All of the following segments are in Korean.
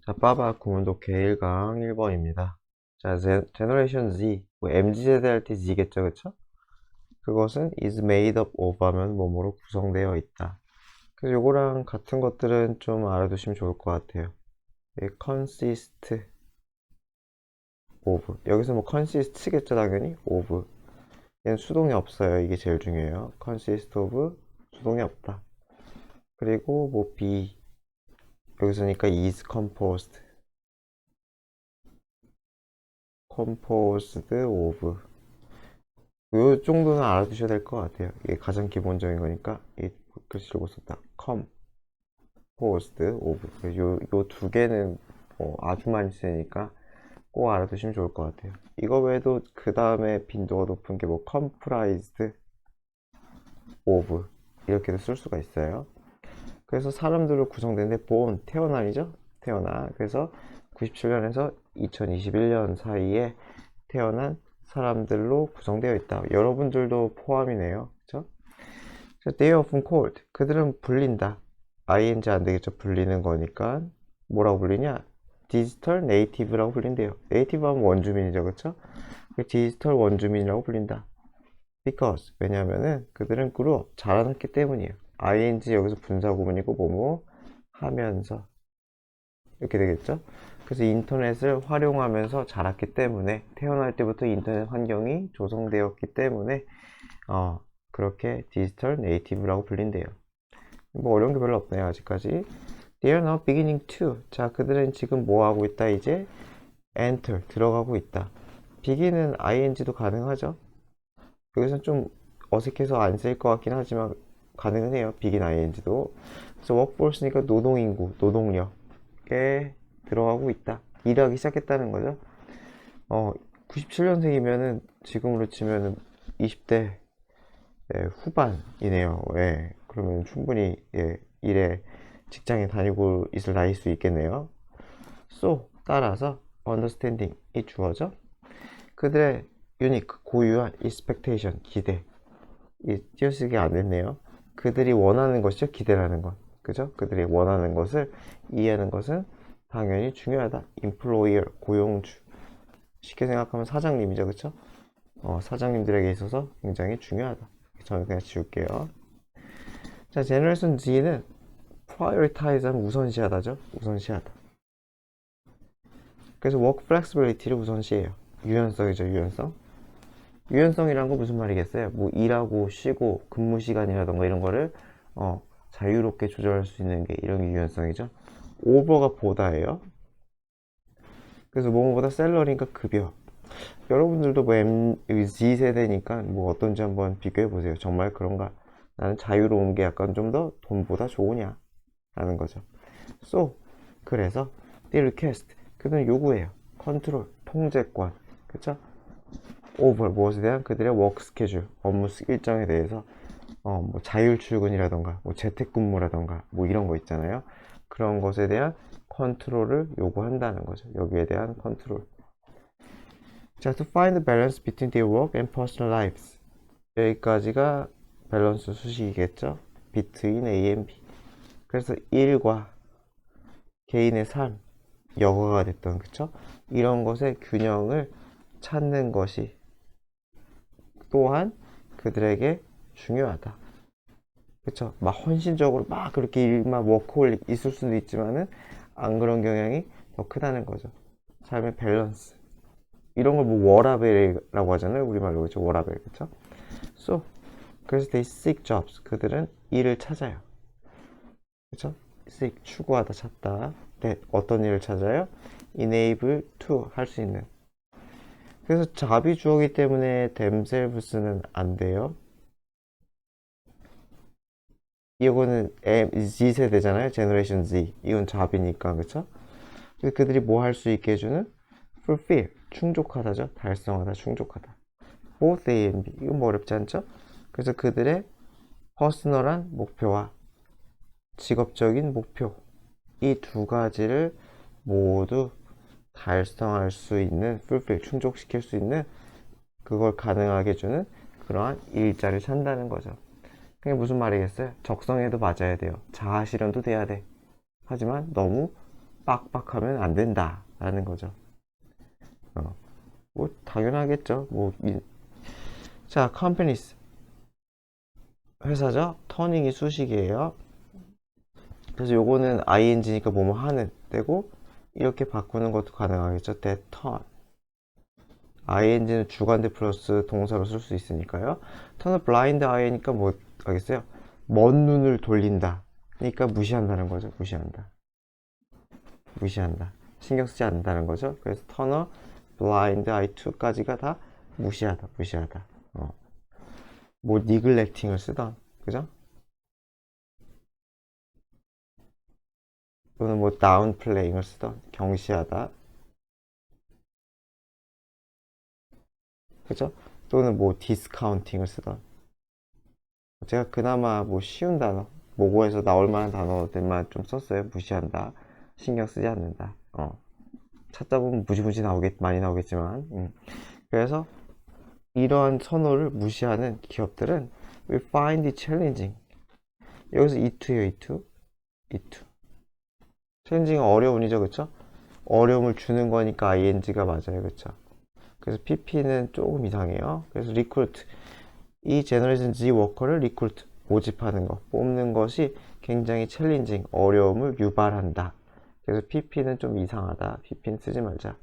자, 빠바 구문독해 1강 1번입니다. 자, 제너레이션 Z, 뭐 MZ세대 할 때 Z겠죠, 그쵸? 그것은 is made up of 하면 뭐뭐로 구성되어 있다. 그래서 요거랑 같은 것들은 좀 알아두시면 좋을 것 같아요. consist of. 여기서 뭐 consist겠죠, 당연히? of. 얘는 수동이 없어요. 이게 제일 중요해요. consist of, 수동이 없다. 그리고 뭐 be. 여기서니까 is composed of. 요 정도는 알아두셔야 될 것 같아요. 이게 가장 기본적인 거니까 이 글씨를 못 썼다. composed of. 요 두 개는 아주 많이 쓰니까 꼭 알아두시면 좋을 것 같아요. 이거 외에도 그 다음에 빈도가 높은 게 뭐 comprised of 이렇게도 쓸 수가 있어요. 그래서 사람들로 구성되는데 born 태어난이죠. 태어난. 그래서 97년에서 2021년 사이에 태어난 사람들로 구성되어 있다. 여러분들도 포함이네요. 그쵸? They are often called. 그들은 불린다. ing 안 되겠죠. 불리는 거니까. 뭐라고 불리냐? 디지털 네이티브라고 불린대요. 네이티브 하면 원주민이죠. 그쵸? 디지털 원주민이라고 불린다. Because. 왜냐면은 그들은 grew up. 자라났기 때문이에요. ing 여기서 분사구문이고 뭐뭐 하면서. 이렇게 되겠죠? 그래서 인터넷을 활용하면서 자랐기 때문에 태어날 때부터 인터넷 환경이 조성되었기 때문에 그렇게 디지털 네이티브라고 불린대요. 뭐 어려운 게 별로 없네요 아직까지. They are now beginning to. 자, 그들은 지금 뭐 하고 있다? 이제 enter 들어가고 있다. begin은 ing도 가능하죠. 여기서는 좀 어색해서 안 쓸 것 같긴 하지만 가능은 해요. begin ing도. 그래서 workforce니까 노동인구, 노동력에 들어가고 있다. 일하기 시작했다는 거죠. 97년생이면은 지금으로 치면은 20대 후반이네요. 예, 그러면 충분히 일에 직장에 다니고 있을 나이일 수 있겠네요. So 따라서 understanding이 주어져. 그들의 unique 고유한 expectation 기대. 이 띄어쓰기 안 됐네요. 그들이 원하는 것이죠. 기대라는 건. 그죠? 그들이 원하는 것을 이해하는 것은 당연히 중요하다. employer 고용주. 쉽게 생각하면 사장님이죠. 그쵸? 사장님들에게 있어서 굉장히 중요하다. 저는 그냥 지울게요. 자, 제너레이션 G는 prioritize 하면 우선시하다죠. 우선시하다. 그래서 work flexibility를 우선시해요. 유연성이죠. 유연성. 유연성이란 건 무슨 말이겠어요? 뭐 일하고 쉬고 근무 시간이라던가 이런 거를 자유롭게 조절할 수 있는 게 이런 게 유연성이죠. 오버가 보다예요. 그래서 뭐뭐보다 셀러리니까 급여. 여러분들도 뭐 MZ 세대니까 뭐 어떤지 한번 비교해 보세요. 정말 그런가? 나는 자유로운 게 약간 좀 더 돈보다 좋으냐? 라는 거죠. So, 그래서 they request. 그들은 요구해요. 컨트롤, 통제권. 그쵸? over, 무엇에 대한 그들의 워크 스케줄, 업무 일정에 대해서 뭐 자율 출근이라던가 뭐 재택근무라던가 뭐 이런 거 있잖아요. 그런 것에 대한 컨트롤을 요구한다는 거죠. 여기에 대한 컨트롤. 자, to find the balance between their work and personal lives. 여기까지가 밸런스 수식이겠죠. between A and B. 그래서 일과 개인의 삶, 여가가 됐던 그쵸? 이런 것의 균형을 찾는 것이 또한 그들에게 중요하다. 그쵸? 막 헌신적으로 막 그렇게 일만 워크홀릭 있을 수도 있지만은 안 그런 경향이 더 크다는 거죠. 삶의 밸런스. 이런 걸 뭐 워라밸이라고 하잖아요. 우리말로 그죠? 워라밸. 그쵸? So, 그래서 they seek jobs. 그들은 일을 찾아요. 그쵸? seek, 추구하다, 찾다. 네, 어떤 일을 찾아요? enable to, 할 수 있는. 그래서 잡이 주어기 때문에 themselves는 안 돼요. 이거는 Z 세대잖아요. 제너레이션 Z. 이건 잡이니까, 그쵸? 그들이 뭐 할 수 있게 해주는? fulfill, 충족하다죠. 달성하다, 충족하다. both A and B. 이건 뭐 어렵지 않죠? 그래서 그들의 퍼스널한 목표와 직업적인 목표, 이 두 가지를 모두 달성할 수 있는, fulfill, 충족시킬 수 있는 그걸 가능하게 해주는 그러한 일자를 찾는다는 거죠. 그게 무슨 말이겠어요? 적성에도 맞아야 돼요. 자아 실현도 돼야 돼. 하지만 너무 빡빡하면 안 된다 라는 거죠. 뭐 당연하겠죠. 자, companies 회사죠. turning이 수식이에요. 그래서 요거는 ing니까 뭐뭐 하는 때고, 이렇게 바꾸는 것도 가능하겠죠. that turn. ing는 주관대 플러스 동사로 쓸 수 있으니까요. turn a blind eye니까 뭐 하겠어요? 먼 눈을 돌린다. 그러니까 무시한다는 거죠. 무시한다. 신경 쓰지 않는다는 거죠. 그래서 turn a blind eye to까지가 다 무시하다. 뭐 neglecting을 쓰던, 그죠? 또는 뭐 downplaying을 쓰던, 경시하다, 그죠? 또는 뭐 discounting을 쓰던. 제가 그나마 뭐 쉬운 단어, 모고에서 나올 만한 단어들만 좀 썼어요. 무시한다, 신경 쓰지 않는다. 찾다 보면 무지무지 많이 나오겠지만, 그래서 이러한 선호를 무시하는 기업들은 we find it challenging. 여기서 이투예요, 이투. challenging은 어려운이죠, 그쵸? 어려움을 주는 거니까 ing가 맞아요, 그쵸? 그래서 pp는 조금 이상해요. 그래서 recruit, 이 제너레이션 Z 워커를 recruit, 모집하는 거, 뽑는 것이 굉장히 challenging, 어려움을 유발한다. 그래서 pp는 좀 이상하다. pp는 쓰지 말자.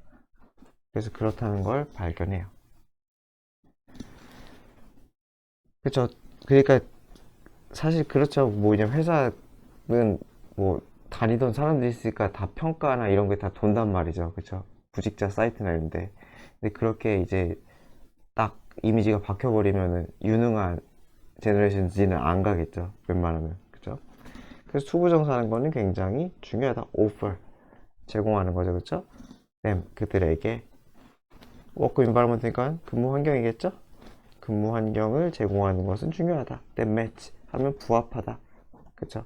그래서 그렇다는 걸 발견해요. 그쵸? 그러니까 사실 그렇죠. 뭐 그냥 회사는 뭐 다니던 사람들이 있으니까 다 평가나 이런 게 다 돈단 말이죠. 그쵸? 구직자 사이트나 이런데. 근데 그렇게 이제 딱 이미지가 박혀버리면은 유능한 제너레이션 Z는 안 가겠죠. 웬만하면. 그쵸? 그래서 투부정사하는 거는 굉장히 중요하다. offer. 제공하는 거죠. 그쵸? 그들에게. 워크 인바이러먼트니까 근무 환경이겠죠? 근무 환경을 제공하는 것은 중요하다. match 하면 부합하다. 그쵸?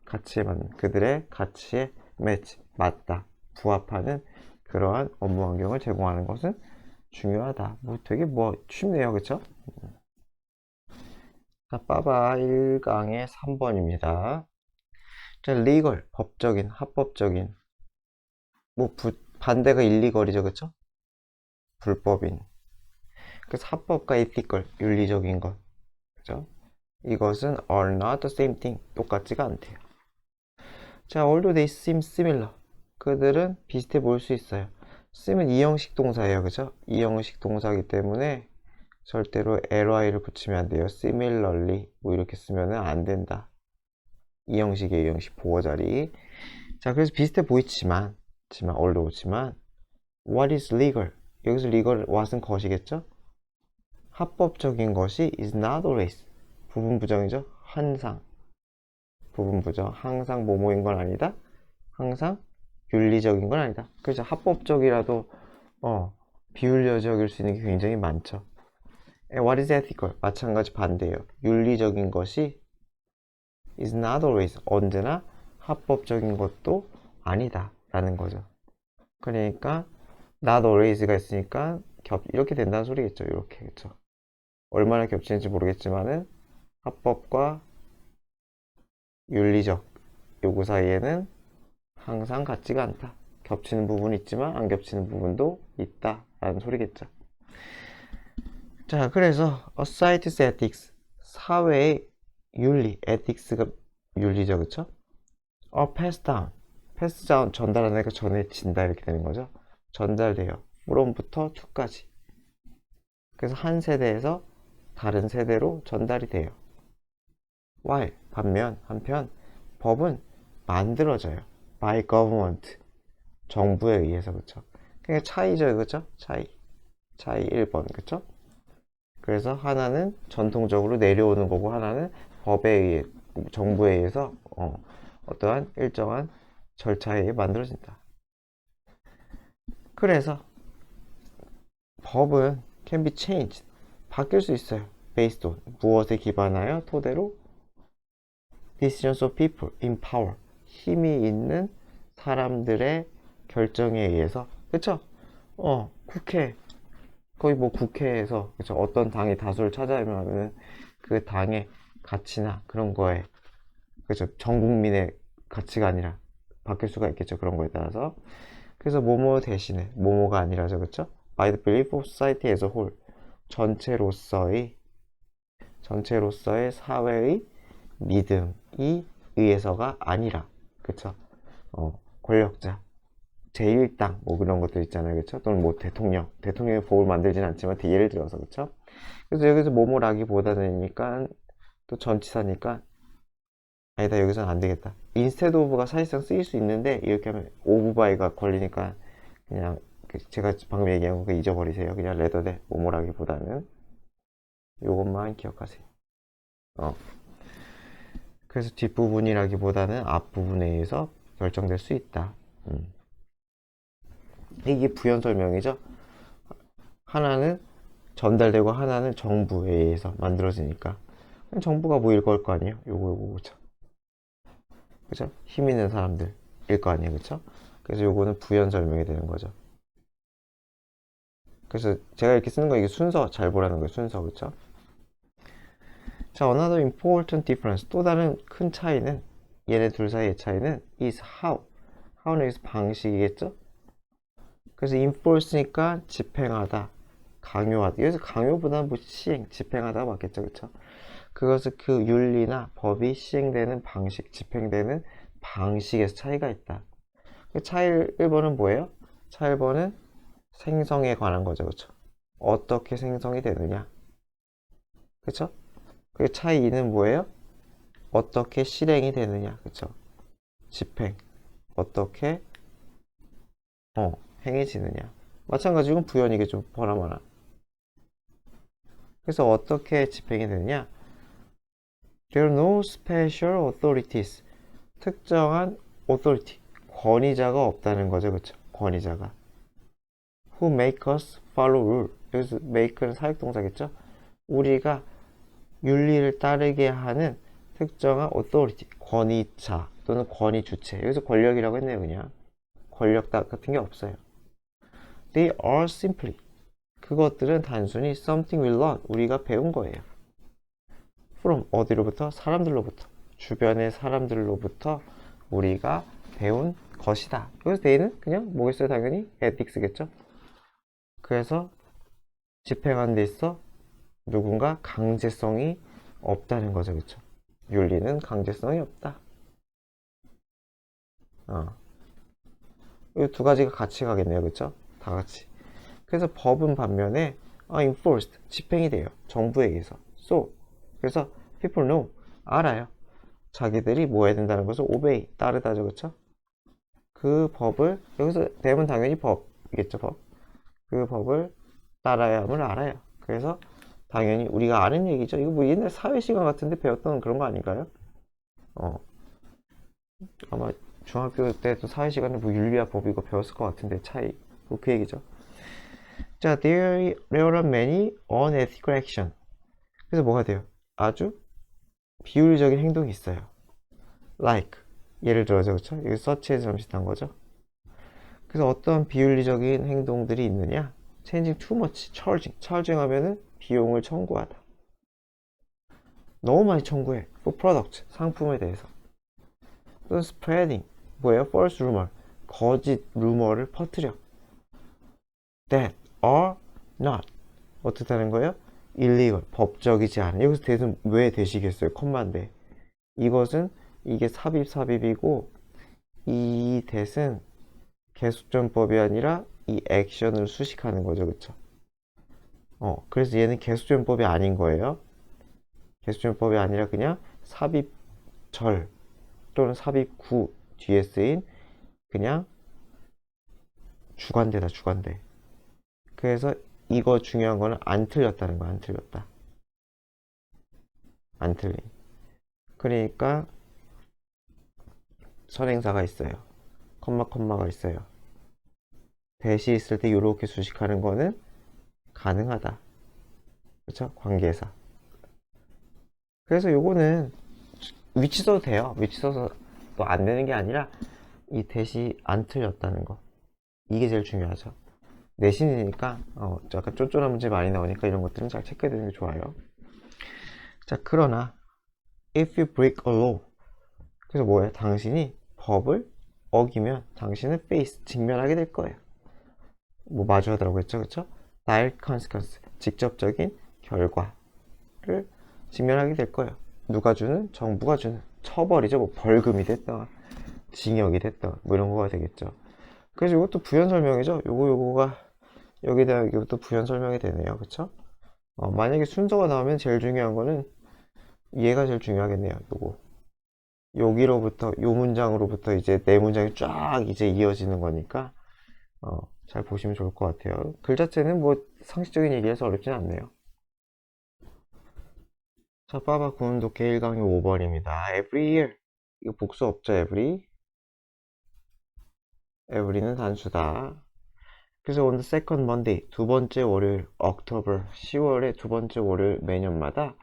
가치에 맞는, 그들의 가치에 매치, 맞다, 부합하는 그러한 업무 환경을 제공하는 것은 중요하다. 뭐 되게 쉽네요. 그쵸? 자, 빠바 1강의 3번입니다. 자, legal, 법적인, 합법적인. 반대가 일리걸이죠. 그쵸? 불법인. 그래서 합법과 ethical, 윤리적인 것. 그죠? 이것은 are not the same thing. 똑같지가 않대요. 자, although they seem similar. 그들은 비슷해 보일 수 있어요. 쓰면 이형식 동사예요. 그죠? 이형식 동사이기 때문에 절대로 ly를 붙이면 안 돼요. similarly 뭐 이렇게 쓰면 안 된다. 이형식의 이형식 보어자리. 자, 그래서 비슷해 보이지만 what is legal? 여기서 legal what은 것이겠죠? 합법적인 것이 is not always. 부분 부정이죠? 항상. 부분 부정. 항상 뭐뭐인 건 아니다. 항상 윤리적인 건 아니다. 그렇죠. 합법적이라도 비윤리적일 수 있는 게 굉장히 많죠. What is ethical? 마찬가지 반대예요. 윤리적인 것이 is not always, 언제나 합법적인 것도 아니다 라는 거죠. 그러니까 not always가 있으니까 이렇게 된다는 소리겠죠. 이렇게. 그렇죠. 얼마나 겹치는지 모르겠지만은 합법과 윤리적 요구 사이에는 항상 같지가 않다. 겹치는 부분이 있지만 안 겹치는 부분도 있다 라는 소리겠죠. 자, 그래서 society's ethics, 사회의 윤리, ethics가 윤리죠. 그쵸? pass down, 전달하니까 전해진다 이렇게 되는 거죠. 전달돼요. from부터 to까지. 그래서 한 세대에서 다른 세대로 전달이 돼요. while, 한편 법은 만들어져요. by government, 정부에 의해서. 그쵸? 그러니까 차이죠. 그쵸? 차이 1번. 그쵸? 그래서 하나는 전통적으로 내려오는 거고 하나는 법에 의해, 정부에 의해서 어떠한 일정한 절차에 의해 만들어진다. 그래서 법은 can be changed, 바뀔 수 있어요. based on, 무엇에 기반하여? 토대로 decisions of people in power, 힘이 있는 사람들의 결정에 의해서. 그쵸? 국회, 거의 뭐 국회에서, 그쵸? 어떤 당이 다수를 차지하면 그 당의 가치나 그런 거에, 그쵸? 전 국민의 가치가 아니라 바뀔 수가 있겠죠. 그런 거에 따라서. 그래서 뭐뭐 대신에 뭐뭐가 아니라죠. 그쵸? by the belief of society as a whole. 전체로서의 사회의 믿음이 의해서가 아니라. 그쵸? 권력자, 제1당 뭐 그런 것들 있잖아요. 그쵸? 또는 뭐 대통령의 법을 만들진 않지만 예를 들어서. 그쵸? 그래서 여기서 뭐뭐라기보다는니까 또 전치사니까 아니다, 여기서는 안 되겠다. instead of가 사실상 쓰일 수 있는데 이렇게 하면 of by가 걸리니까 그냥 제가 방금 얘기한 거 잊어버리세요. 그냥 rather than 뭐뭐라기보다는 요것만 기억하세요. 그래서 뒷부분이라기보다는 앞부분에 의해서 결정될 수 있다. 이게 부연 설명이죠. 하나는 전달되고 하나는 정부에 의해서 만들어지니까 정부가 뭐일 걸 거 아니에요. 요거 그쵸? 그쵸? 힘 있는 사람들일 거 아니에요. 그쵸? 그래서 요거는 부연 설명이 되는 거죠. 그래서 제가 이렇게 쓰는 거 이게 순서 잘 보라는 거예요. 순서. 그쵸? 자, another important difference. 또 다른 큰 차이는 얘네 둘 사이의 차이는 is how. how는 여기서 방식이겠죠? 그래서 enforce니까 집행하다, 강요하다. 여기서 강요보다는 뭐 시행, 집행하다가 맞겠죠. 그쵸? 그것은 그 윤리나 법이 시행되는 방식, 집행되는 방식에서 차이가 있다. 그 차이 1번은 뭐예요? 차이 1번은 생성에 관한 거죠. 그쵸? 어떻게 생성이 되느냐. 그쵸? 그 차이 2는 뭐예요? 어떻게 실행이 되느냐. 그쵸? 집행. 어떻게 행해지느냐. 마찬가지로 부연이겠죠. 보나마나. 그래서 어떻게 집행이 되느냐. There are no special authorities. 특정한 authority, 권위자가 없다는 거죠. 그쵸? 권위자가. Who make us follow rule. 여기서 make는 사역동사겠죠? 우리가 윤리를 따르게 하는 특정한 authority, 권위자 또는 권위 주체. 여기서 권력이라고 했네요. 그냥 권력 같은 게 없어요. They are simply. 그것들은 단순히 something we learn. 우리가 배운 거예요. From 어디로부터? 사람들로부터. 주변의 사람들로부터 우리가 배운 것이다. 여기서 they는 그냥 뭐겠어요? 당연히 ethics겠죠. 그래서 집행하는 데 있어 누군가 강제성이 없다는 거죠. 그렇죠? 윤리는 강제성이 없다. 이 두 가지가 같이 가겠네요. 그렇죠? 다 같이. 그래서 법은 반면에 enforced, 집행이 돼요. 정부에 의해서. So, 그래서 people know, 알아요. 자기들이 뭐 해야 된다는 것을 obey, 따르다죠. 그렇죠? 그 법을, 여기서 대부분 당연히 법이겠죠. 법. 그 법을 따라야 함을 알아요. 그래서 당연히 우리가 아는 얘기죠. 이거 뭐 옛날 사회 시간 같은데 배웠던 그런 거 아닌가요? 아마 중학교 때도 사회 시간에 뭐 윤리와 법 이거 배웠을 것 같은데 차이. 그 얘기죠. 자, there are many unethical action. 그래서 뭐가 돼요? 아주 비윤리적인 행동이 있어요. Like, 예를 들어서 그렇죠? 여기 서치에서 잠시한 거죠. 그래서 어떤 비윤리적인 행동들이 있느냐? Changing too much, charging 하면은 비용을 청구하다. 너무 많이 청구해. For product, 상품에 대해서. 또는 spreading, 뭐예요? False rumor, 거짓 루머를 퍼뜨려. That are not, 어떻다는 거예요? illegal, 법적이지 않은. 여기서 대신 왜 대시겠어요? 컴마인데. 이것은 이게 삽입이고 이 대신 개수전법이 아니라 이 액션을 수식하는 거죠. 그쵸? 그래서 얘는 개수전법이 아닌 거예요. 개수전법이 아니라 그냥 삽입절 또는 삽입구 뒤에 쓰인 그냥 주관대다, 주관대. 그래서 이거 중요한 거는 안 틀렸다는 거야. 안 틀렸다. 안 틀린. 그러니까 선행사가 있어요. 컴마가 있어요. 대시 있을 때 이렇게 수식하는 거는 가능하다. 그렇죠? 관계사. 그래서 요거는 위치 써도 돼요. 위치 써서 또 안 되는 게 아니라 이 대시 안 틀렸다는 거. 이게 제일 중요하죠. 내신이니까 약간 쫀쫀한 문제 많이 나오니까 이런 것들은 잘 체크해 두는 게 좋아요. 자, 그러나 if you break a law, 그래서 뭐예요? 당신이 법을 어기면 당신은 face, 직면하게 될 거예요. 뭐 마주하더라고 했죠, 그쵸? direct consequence, 직접적인 결과를 직면하게 될 거예요. 누가 주는? 정부가 주는. 처벌이죠. 뭐 벌금이 됐다, 징역이 됐다, 뭐 이런 거가 되겠죠. 그래서 이것도 부연 설명이죠. 요거가 여기에 대한 이것도 부연 설명이 되네요, 그쵸? 만약에 순서가 나오면 제일 중요한 거는 얘가 제일 중요하겠네요. 요거. 여기로부터 요 문장으로부터 이제 네 문장이 쫙 이제 이어지는 거니까 잘 보시면 좋을 것 같아요. 글 자체는 뭐 상식적인 얘기라서 어렵진 않네요. 자, 빠바 구운독해 1강의 5번입니다. Every year. 이거 복수 없죠, every. every는 단수다. 그래서 on the second Monday, 두 번째 월요일, October, 10월의 두 번째 월요일 매년마다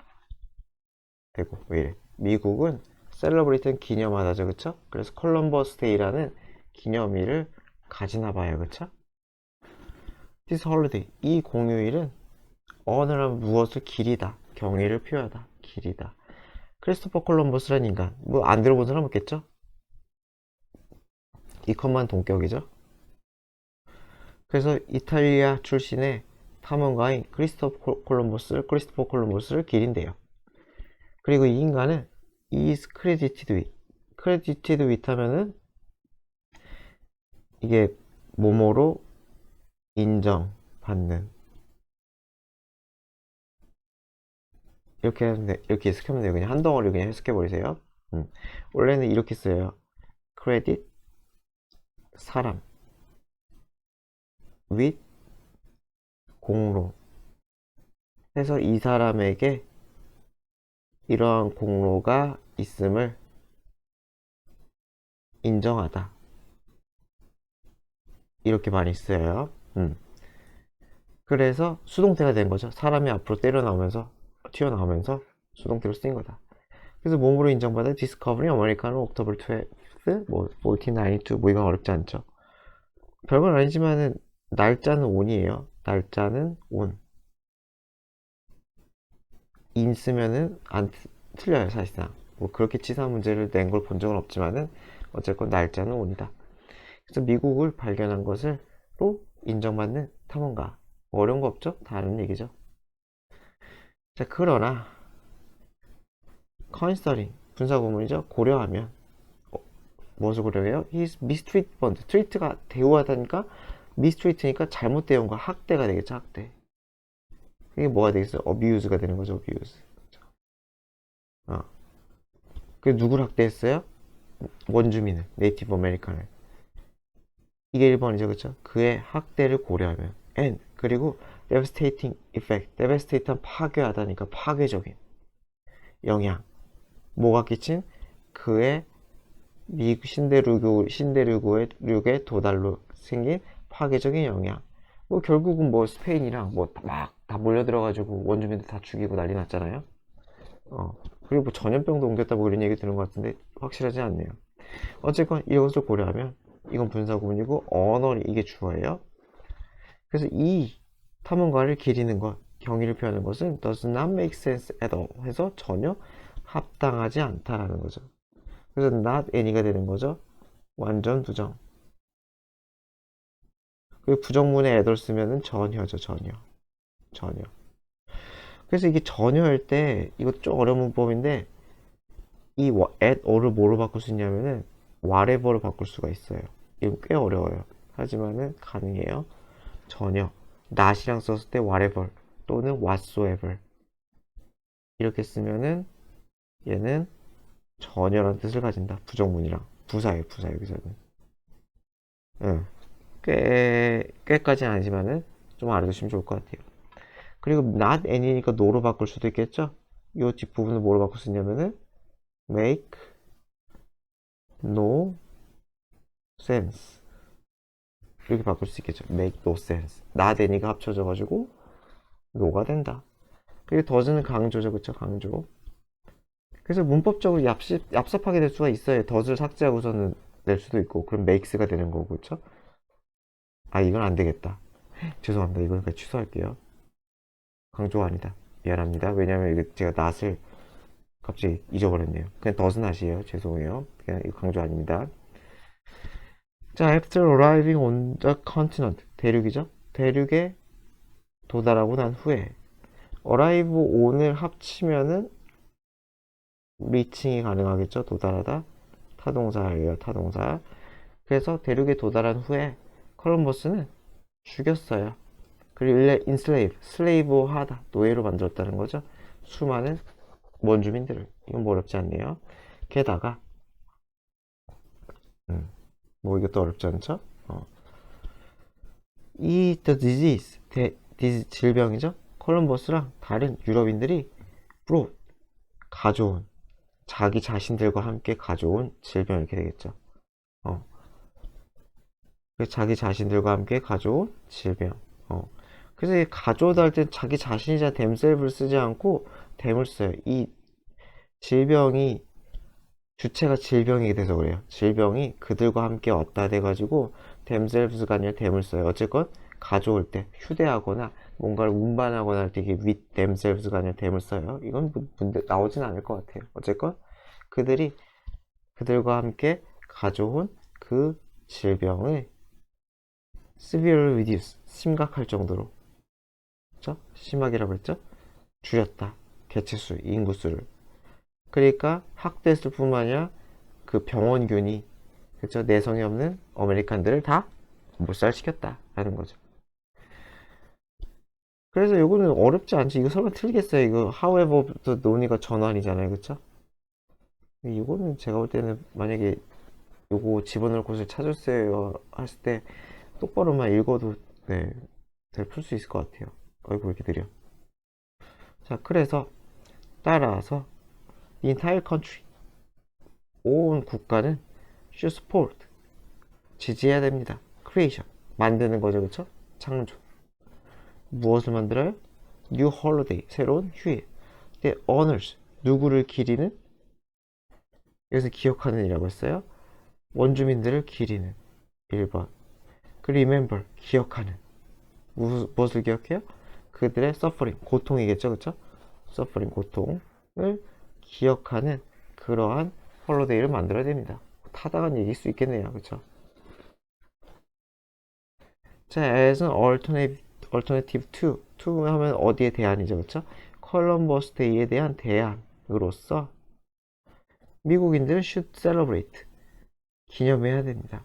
되고, 왜 이래? 미국은 celebrate는 기념하다죠, 그쵸? 그래서 콜럼버스 데이라는 기념일을 가지나 봐요, 그쵸? This holiday, 이 공휴일은 honor하면 무엇을 기리다, 경의를 표하다, 기리다. 크리스토퍼 콜럼버스란 인간, 뭐 안 들어본 사람 없겠죠? 이 컷만 동격이죠. 그래서 이탈리아 출신의 탐험가인 크리스토퍼 콜럼버스를 기린대요. 그리고 이 인간은 is credited with 하면은 이게 뭐뭐로 인정받는, 이렇게 하면 돼, 이렇게 해석하면 돼요. 그냥 한 덩어리 그냥 해석해 버리세요. 원래는 이렇게 써요. credit, 사람, with, 공로 해서 이 사람에게 이러한 공로가 있음을 인정하다, 이렇게 많이 써요. 그래서 수동태가 된 거죠. 사람이 앞으로 튀어나오면서 수동태로 쓰인 거다. 그래서 몸으로 인정받은 디스커버리 아메리카노 옥토버 12th 뭐 1492, 뭐 이건 어렵지 않죠. 별건 아니지만은 날짜는 온이에요. 날짜는 온. 인 쓰면은 안 틀려요, 사실상. 뭐 그렇게 치사한 문제를 낸 걸 본 적은 없지만은 어쨌건 날짜는 온이다. 그래서 미국을 발견한 것으로 인정받는 탐험가. 어려운 거 없죠? 다 아는 얘기죠. 자, 그러나 컨시더링, 분사구문이죠. 고려하면 무엇을 고려해요? His mistreatment. 트리트가 대우하다니까 mistreat니까 잘못 대운 거, 학대가 되겠죠. 학대. 이게 뭐가 되겠어요? abuse가 되는 거죠. abuse. 그 누구를 학대했어요? 원주민을, 네이티브 아메리칸을. 이게 1번이죠, 그쵸? 그의 학대를 고려하면 and, 그리고 devastating effect, devastate한 파괴하다니까 파괴적인 영향, 뭐가 끼친? 그의 미국 신대륙의 도달로 생긴 파괴적인 영향. 뭐 결국은 뭐 스페인이랑 뭐 막 다 몰려들어가지고 원주민들 다 죽이고 난리 났잖아요. 그리고 뭐 전염병도 옮겼다 뭐 이런 얘기 들은 것 같은데 확실하지 않네요. 어쨌건 이것을 고려하면 이건 분사구문이고 언어는 이게 주어예요. 그래서 이 탐험가를 기리는 것, 경의를 표하는 것은 does not make sense at all 해서 전혀 합당하지 않다라는 거죠. 그래서 not any가 되는 거죠. 완전 부정. 그리고 부정문에 at을 쓰면은 전혀죠. 전혀. 그래서 이게 전혀할 때 이것도 좀 어려운 문법인데 이 at or를 뭐로 바꿀 수 있냐면은 whatever로 바꿀 수가 있어요. 이건 꽤 어려워요. 하지만은 가능해요. 전혀. not이랑 썼을 때 whatever 또는 whatsoever 이렇게 쓰면은 얘는 전혀라는 뜻을 가진다. 부정문이랑 부사예요. 여기서는. 응. 꽤까지는 아니지만은 좀 알아두시면 좋을 것 같아요. 그리고 not any니까 no로 바꿀 수도 있겠죠? 이 뒷부분을 뭐로 바꿀 수 있냐면은 make no sense 이렇게 바꿀 수 있겠죠. make no sense. not any가 합쳐져가지고 no가 된다. 그리고 does는 강조죠. 그쵸? 강조. 그래서 문법적으로 얍삽하게 될 수가 있어요. does를 삭제하고서는 낼 수도 있고, 그럼 makes가 되는 거고, 그쵸? 아, 이건 안 되겠다. 죄송합니다. 이건 그냥 취소할게요. 강조가 아니다. 미안합니다. 왜냐면 이게 제가 not을 갑자기 잊어버렸네요. 그냥 doesn't not이에요. 죄송해요. 그냥 이거 강조 아닙니다. 자, after arriving on the continent. 대륙이죠. 대륙에 도달하고 난 후에 arrive on을 합치면은 reaching이 가능하겠죠. 도달하다. 타동사예요. 타동사. 그래서 대륙에 도달한 후에 콜럼버스는 죽였어요. 그리고 enslave, 슬레이브하다, 노예로 만들었다는 거죠. 수많은 원주민들을. 이건 뭐 어렵지 않네요. 게다가 뭐 이것도 어렵지 않죠? 이 the disease, 질병이죠. 콜럼버스랑 다른 유럽인들이 brought, 가져온, 자기 자신들과 함께 가져온 질병 이렇게 되겠죠. 자기 자신들과 함께 가져온 질병. 그래서 이 가져오다 할 때 자기 자신이자 themselves를 쓰지 않고 them을 써요. 이 질병이 주체가 질병이 돼서 그래요. 질병이 그들과 함께 왔다 돼가지고 themselves가 아니라 them을 써요. 어쨌건 가져올 때 휴대하거나 뭔가를 운반하거나 할 때 이게 with themselves가 아니라 them을 써요. 이건 문제 나오진 않을 것 같아요. 어쨌건 그들이 그들과 함께 가져온 그 질병을 severely reduce, 심각할 정도로, 그렇죠? 심하게라고 했죠? 줄였다. 개체수, 인구수를. 그러니까 확대했을 뿐만 아니라 그 병원균이, 그렇죠? 내성이 없는 아메리칸들을 다 몰살시켰다라는 거죠. 그래서 이거는 어렵지 않지. 이거 설마 틀리겠어요. 이거 however부터 논의가 전환이잖아요. 그쵸? 이거는 제가 볼 때는 만약에 요거 집어넣을 곳을 찾았어요 했을 때 똑바로만 읽어도 네, 잘 풀 수 있을 것 같아요. 아이고 이렇게 느려. 자, 그래서 따라서 the entire country, 온 국가는 should support, 지지해야 됩니다. creation, 만드는 거죠. 그쵸? 창조. 무엇을 만들어요? new holiday, 새로운 휴일. the honors, 누구를 기리는? 여기서 기억하는 이라고 했어요. 원주민들을 기리는. 1번. 그 remember, 기억하는. 무엇을 기억해요? 그들의 suffering, 고통이겠죠. 그쵸? suffering, 고통을 기억하는 그러한 홀로데이를 만들어야 됩니다. 타당한 얘기일 수 있겠네요. 그쵸? 자, as an alternative to 하면 어디에 대안이죠. 그쵸? 컬럼버스 데이에 대한 대안으로서 미국인들은 should celebrate, 기념해야 됩니다.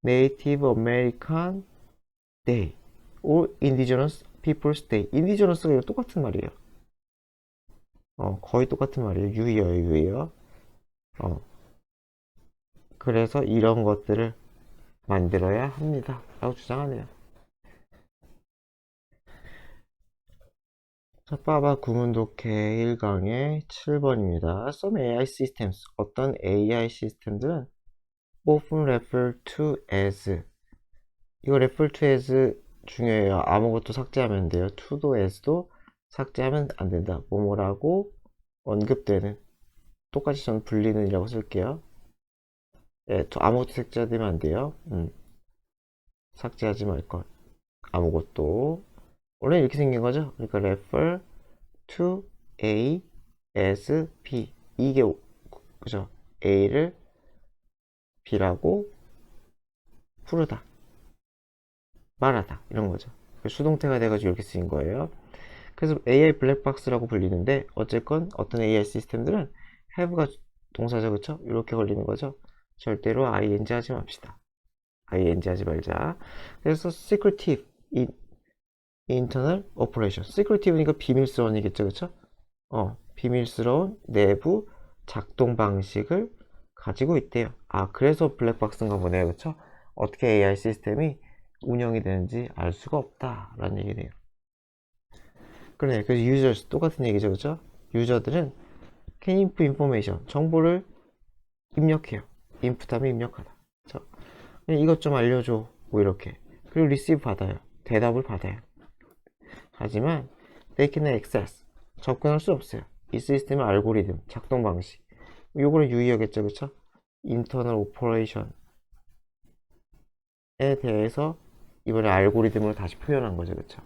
Native American Day or Indigenous Peoples Day. Indigenous가 이거 똑같은 말이에요. 거의 똑같은 말이에요. 유의어예요. 그래서 이런 것들을 만들어야 합니다. 라고 주장하네요. 자, 빠바 구문독해 1강의 7번입니다. Some AI systems, 어떤 AI 시스템들은 often refer to as, 이거 refer to as 중요해요. 아무것도 삭제하면 돼요. to도 as도 삭제하면 안 된다. 뭐뭐라고 언급되는, 똑같이 저는 불리는 이라고 쓸게요. 예, 아무것도 삭제하면 안 돼요. 삭제하지 말 것. 아무것도. 원래 이렇게 생긴 거죠. 그러니까 refer to A as B. 이게 그죠? A를 B라고 부르다, 말하다 이런 거죠. 수동태가 돼가지고 이렇게 쓰인 거예요. 그래서 AI 블랙박스라고 불리는데 어쨌건 어떤 AI 시스템들은 have가 동사죠. 그쵸? 이렇게 걸리는 거죠. 절대로 ing 하지 맙시다. ing 하지 말자. 그래서 secretive internal operation. secretive니까 비밀스러운이겠죠. 그쵸? 비밀스러운 내부 작동 방식을 가지고 있대요. 그래서 블랙박스인가 보네요. 그쵸? 어떻게 AI 시스템이 운영이 되는지 알 수가 없다라는 얘기네요. 그러네. 그래서 users 똑같은 얘기죠. 그쵸? 유저들은 can input information, 정보를 입력해요. input하면 입력하다. 그쵸? 이것 좀 알려줘. 뭐 이렇게. 그리고 receive 받아요. 대답을 받아요. 하지만 they cannot access, 접근할 수 없어요. 이 시스템의 알고리즘, 작동 방식. 요거는 유의어겠죠. 그쵸? internal operation에 대해서 이번에 알고리즘으로 다시 표현한 거죠. 그쵸?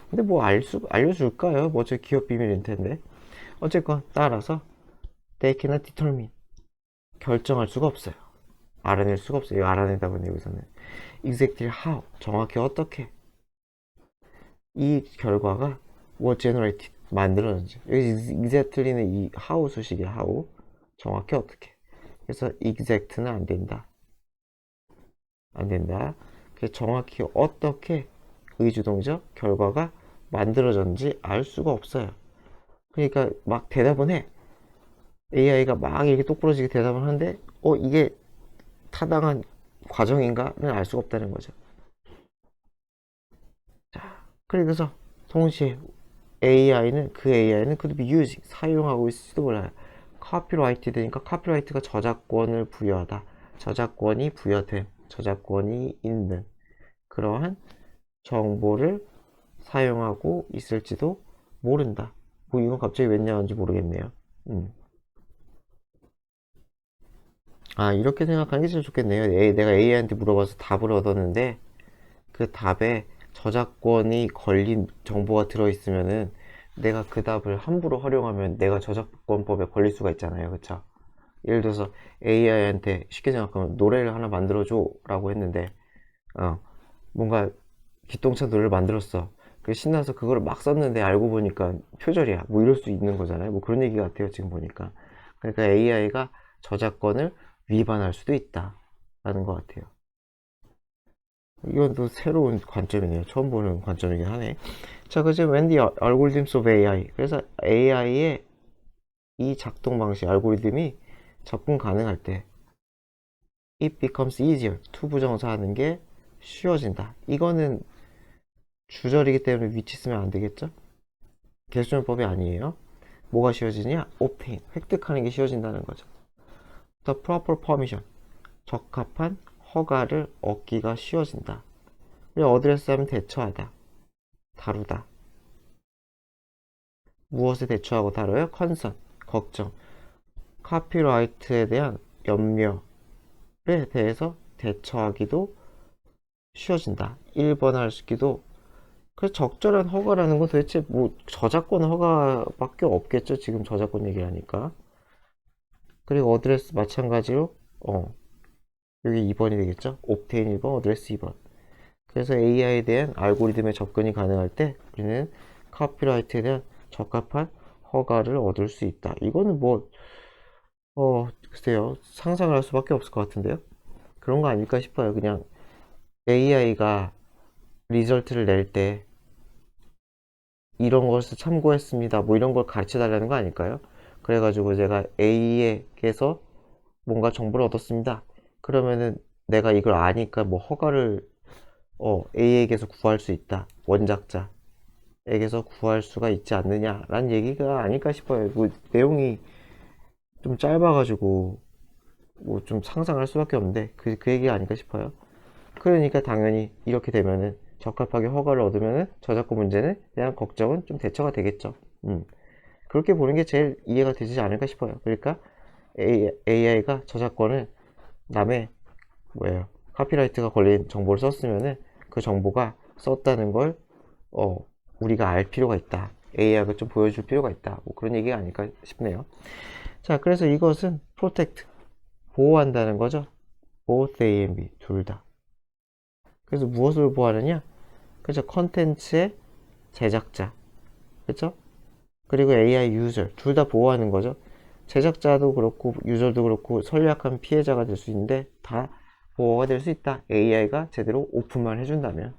근데 뭐 알려줄까요? 뭐 저 기업 비밀일 텐데. 어쨌건 따라서 they cannot determine, 결정할 수가 없어요. 알아낼 수가 없어요. 알아내다 보니 여기서는 exactly how, 정확히 어떻게 이 결과가 was generated, 만들어졌지. 여기 exactly는 이 how 수식이야. how, 정확히 어떻게. 그래서 exact는 안 된다. 안 된다. 그래서 정확히 어떻게 의주동적 결과가 만들어졌는지 알 수가 없어요. 그러니까 막 대답은 해. AI가 막 이렇게 똑부러지게 대답을 하는데 이게 타당한 과정인가는 알 수가 없다는 거죠. 자, 그래서 동시에 그 AI는 could be using, 사용하고 있을지도 몰라요. 카피라이트 되니까 카피라이트가 저작권을 부여하다. 저작권이 부여됨, 저작권이 있는 그러한 정보를 사용하고 있을지도 모른다. 뭐 이건 갑자기 웬 나온지 모르겠네요. 이렇게 생각하는 게 제일 좋겠네요. 내가 AI한테 물어봐서 답을 얻었는데 그 답에 저작권이 걸린 정보가 들어있으면은 내가 그 답을 함부로 활용하면 내가 저작권법에 걸릴 수가 있잖아요. 그쵸? 예를 들어서 AI한테 쉽게 생각하면 노래를 하나 만들어줘 라고 했는데 뭔가 기똥찬 노래를 만들었어. 그 신나서 그거를 막 썼는데 알고 보니까 표절이야. 뭐 이럴 수 있는 거잖아요. 뭐 그런 얘기 같아요. 지금 보니까. 그러니까 AI가 저작권을 위반할 수도 있다 라는 것 같아요. 이건 또 새로운 관점이네요. 처음 보는 관점이긴 하네. 자, 그래서 when the algorithms of AI. 그래서 AI의 이 작동 방식, 알고리즘이 접근 가능할 때 it becomes easier. 투부정사 하는 게 쉬워진다. 이거는 주절이기 때문에 위치 쓰면 안 되겠죠? 개수정법이 아니에요. 뭐가 쉬워지냐? obtain. 획득하는 게 쉬워진다는 거죠. The proper permission. 적합한 허가를 얻기가 쉬워진다. 어드레스 하면 대처하다. 다루다. 무엇에 대처하고 다뤄요? 컨선, 걱정. 카피라이트에 대한 염려에 대해서 대처하기도 쉬워진다. 1번하기도. 그래서 적절한 허가라는 건 도대체 뭐 저작권 허가밖에 없겠죠. 지금 저작권 얘기를 하니까. 그리고 어드레스 마찬가지로 여기 2번이 되겠죠. 옵테인 1번, 어드레스 2번. 그래서 AI에 대한 알고리즘의 접근이 가능할 때 우리는 카피라이트에 대한 적합한 허가를 얻을 수 있다. 이거는 뭐 글쎄요. 상상을 할 수밖에 없을 것 같은데요. 그런 거 아닐까 싶어요. 그냥 AI가 리절트를 낼 때 이런 것을 참고했습니다. 뭐 이런 걸 가르쳐 달라는 거 아닐까요? 그래가지고 제가 A에게서 뭔가 정보를 얻었습니다. 그러면은 내가 이걸 아니까 뭐 허가를 A에게서 구할 수 있다. 원작자에게서 구할 수가 있지 않느냐라는 얘기가 아닐까 싶어요. 뭐 내용이 좀 짧아가지고 뭐 좀 상상할 수밖에 없는데 그 얘기가 아닐까 싶어요. 그러니까 당연히 이렇게 되면은 적합하게 허가를 얻으면은 저작권 문제에 대한 걱정은 좀 대처가 되겠죠. 그렇게 보는 게 제일 이해가 되지 않을까 싶어요. 그러니까 AI가 저작권을 남의 뭐예요? 카피라이트가 걸린 정보를 썼으면은 그 정보가 썼다는 걸 우리가 알 필요가 있다. AI가 좀 보여줄 필요가 있다. 뭐 그런 얘기가 아닐까 싶네요. 자, 그래서 이것은 protect, 보호한다는 거죠. both A and B, 둘 다. 그래서 무엇을 보호하느냐? 그죠? 컨텐츠의 제작자. 그죠? 그리고 AI 유저, 둘 다 보호하는 거죠. 제작자도 그렇고, 유저도 그렇고, 선량한 피해자가 될 수 있는데, 다 보호가 될 수 있다. AI가 제대로 오픈만 해준다면.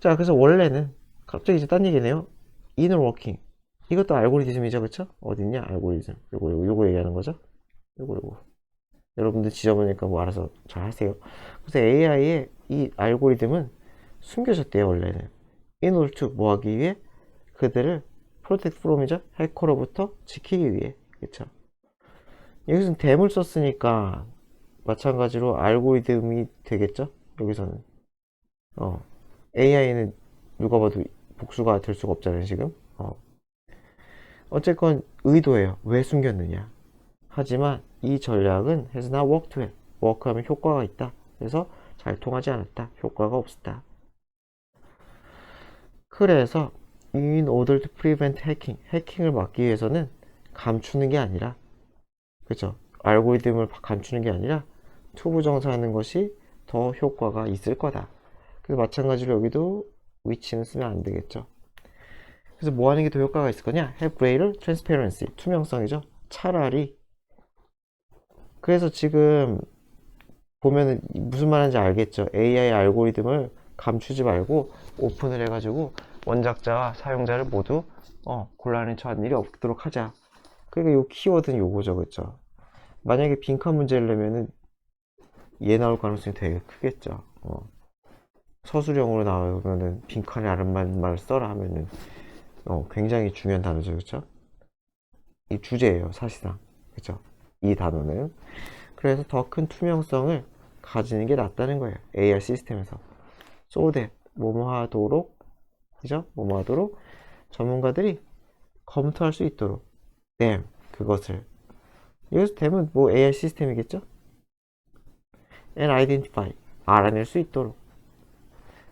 자, 그래서 원래는, 갑자기 이제 딴 얘기네요. inner working. 이것도 알고리즘이죠, 그쵸? 어딨냐? 알고리즘. 요거 얘기하는 거죠? 요거. 여러분들 지저분하니까 뭐 알아서 잘 하세요. 그래서 AI의 이 알고리즘은 숨겨졌대요, 원래는. in order to 뭐 하기 위해? 그들을 protect from이죠? 해커로부터 지키기 위해. 그쵸? 여기서는 댐을 썼으니까 마찬가지로 알고리즘이 되겠죠? 여기서는. AI는 누가 봐도 복수가 될 수가 없잖아요, 지금. 어쨌건 의도예요. 왜 숨겼느냐. 하지만 이 전략은 has not worked well. 워크하면 효과가 있다. 그래서 잘 통하지 않았다. 효과가 없었다. 그래서 in order to prevent hacking, 해킹을 막기 위해서는 감추는 게 아니라, 그죠? 알고리즘을 감추는 게 아니라 투부정사하는 것이 더 효과가 있을 거다. 그래서 마찬가지로 여기도 which는 쓰면 안 되겠죠. 그래서 뭐 하는 게 더 효과가 있을 거냐? have greater transparency. 투명성이죠. 차라리. 그래서 지금 보면은 무슨 말인지 알겠죠? AI 알고리즘을 감추지 말고 오픈을 해가지고 원작자와 사용자를 모두 곤란에 처한 일이 없도록 하자. 그러니까 요 키워드는 요거죠, 그쵸? 만약에 빈칸 문제를 내면은 얘 나올 가능성이 되게 크겠죠. 서술형으로 나오면은 빈칸에 아름다운 말을 써라 하면은 굉장히 중요한 단어죠, 그쵸? 이 주제예요, 사실상. 그쵸? 이 단어는. 그래서 더 큰 투명성을 가지는 게 낫다는 거예요. AR 시스템에서. so that 뭐뭐 하도록, 그죠? 뭐뭐 하도록 전문가들이 검토할 수 있도록 them, 그것을. 여기서 them은 뭐 AR 시스템이겠죠? and identify, 알아낼 수 있도록.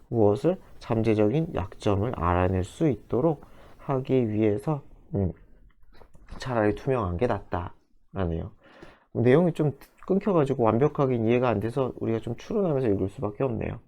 무엇을? 잠재적인 약점을 알아낼 수 있도록 하기 위해서 차라리 투명한 게 낫다 라네요. 내용이 좀 끊겨가지고 완벽하게 이해가 안 돼서 우리가 좀 추론하면서 읽을 수밖에 없네요.